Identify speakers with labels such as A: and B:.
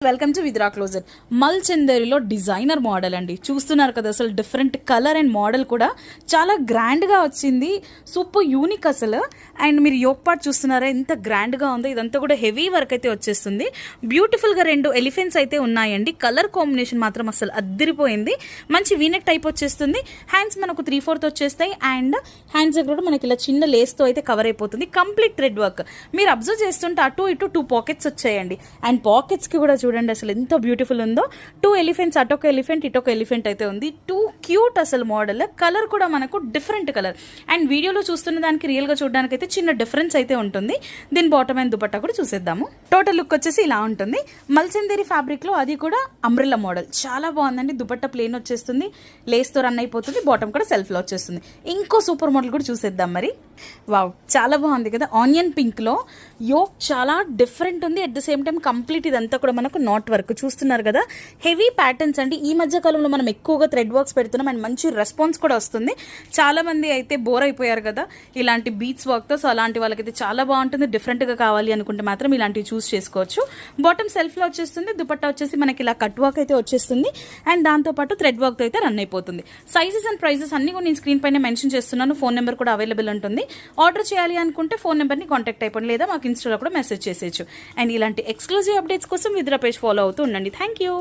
A: Welcome to Vidra closet మల్చందేరిలో designer model అండి. చూస్తున్నారు కదా, అసలు డిఫరెంట్ కలర్ అండ్ మోడల్ కూడా చాలా గ్రాండ్గా వచ్చింది. సూపర్ యూనిక్ అసలు. అండ్ మీరు యోక్ పార్ట్ చూస్తున్నారా ఎంత గ్రాండ్గా ఉందో. ఇదంతా కూడా హెవీ వర్క్ అయితే వచ్చేస్తుంది. బ్యూటిఫుల్గా 2 ఎలిఫెంట్స్ అయితే ఉన్నాయండి. కలర్ కాంబినేషన్ మాత్రం అసలు అద్దరిపోయింది. మంచి వీనెక్ టైప్ వచ్చేస్తుంది. హ్యాండ్స్ మనకు 3/4 వచ్చేస్తాయి. అండ్ హ్యాండ్స్ దగ్గర కూడా మనకి ఇలా చిన్న లేస్తో అయితే కవర్ అయిపోతుంది. Complete thread work. మీరు అబ్జర్వ్ చేస్తుంటే అటు ఇటు 2 పాకెట్స్ వచ్చాయండి. అండ్ పాకెట్స్కి కూడా చూడండి అసలు ఎంత బ్యూటిఫుల్ ఉందో. 2 ఎలిఫెంట్స్, అటొక ఎలిఫెంట్ ఇటొక ఎలిఫెంట్ అయితే ఉంది. 2 క్యూట్ అసలు మోడల్. కలర్ కూడా మనకు డిఫరెంట్ కలర్. అండ్ వీడియోలో చూస్తున్న దానికి రియల్ గా చూడడానికి అయితే చిన్న డిఫరెన్స్ అయితే ఉంటుంది. దీని బాటమ్ అండ్ దుపట్టా కూడా చూసేద్దాము. టోటల్ లుక్ వచ్చేసి ఇలా ఉంటుంది. మల్చందేరి ఫ్యాబ్రిక్ లో అది కూడా అంబ్రెల్లా మోడల్. చాలా బాగుందండి. దుపట్టా ప్లేన్ వచ్చేస్తుంది, లేస్ తో రన్ అయిపోతుంది. బాటమ్ కూడా సెల్ఫ్ లో వచ్చేస్తుంది. ఇంకో సూపర్ మోడల్ కూడా చూసేద్దాం మరి. వావ్, చాలా బాగుంది కదా. ఆనియన్ పింక్ లో యోక్ చాలా డిఫరెంట్ ఉంది. At the same time complete ఇదంతా కూడా మనకు నాట్ వర్క్ చూస్తున్నారు కదా. హెవీ ప్యాటర్న్స్ అండి. ఈ మధ్య కాలంలో మనం ఎక్కువగా థ్రెడ్ వర్క్స్ పెడుతున్నాం అండ్ మంచి రెస్పాన్స్ కూడా వస్తుంది. చాలా మంది అయితే బోర్ అయిపోయారు కదా ఇలాంటి బీట్స్ వర్క్తో. సో అలాంటి వాళ్ళకైతే చాలా బాగుంటుంది. డిఫరెంట్గా కావాలి అనుకుంటే మాత్రం ఇలాంటివి చూస్ చేసుకోవచ్చు. బాటమ్ సెల్ఫ్లో వచ్చేస్తుంది. దుపట్టా వచ్చేసి మనకి ఇలా కట్ వర్క్ అయితే వచ్చేస్తుంది. అండ్ దాంతోపాటు థ్రెడ్ వర్క్తో అయితే రన్ అయిపోతుంది. సైజెస్ అండ్ ప్రైజెస్ అన్ని కూడా నేను స్క్రీన్ పైన మెన్షన్ చేస్తున్నాను. ఫోన్ నెంబర్ కూడా అవైలబుల్ ఉంటుంది. ఆర్డర్ చేయాలి అనుకుంటే ఫోన్ నెంబర్ని కాంటాక్ట్ అయిపోండి, లేదా మాకు ఇన్స్టాలో కూడా మెసేజ్ చేసేయచ్చు. అండ్ ఇలాంటి ఎక్స్క్లూజివ్ అప్డేట్స్ కోసం విద్రా పేజ్ ఫాలో అవుతూ ఉండండి. Thank you.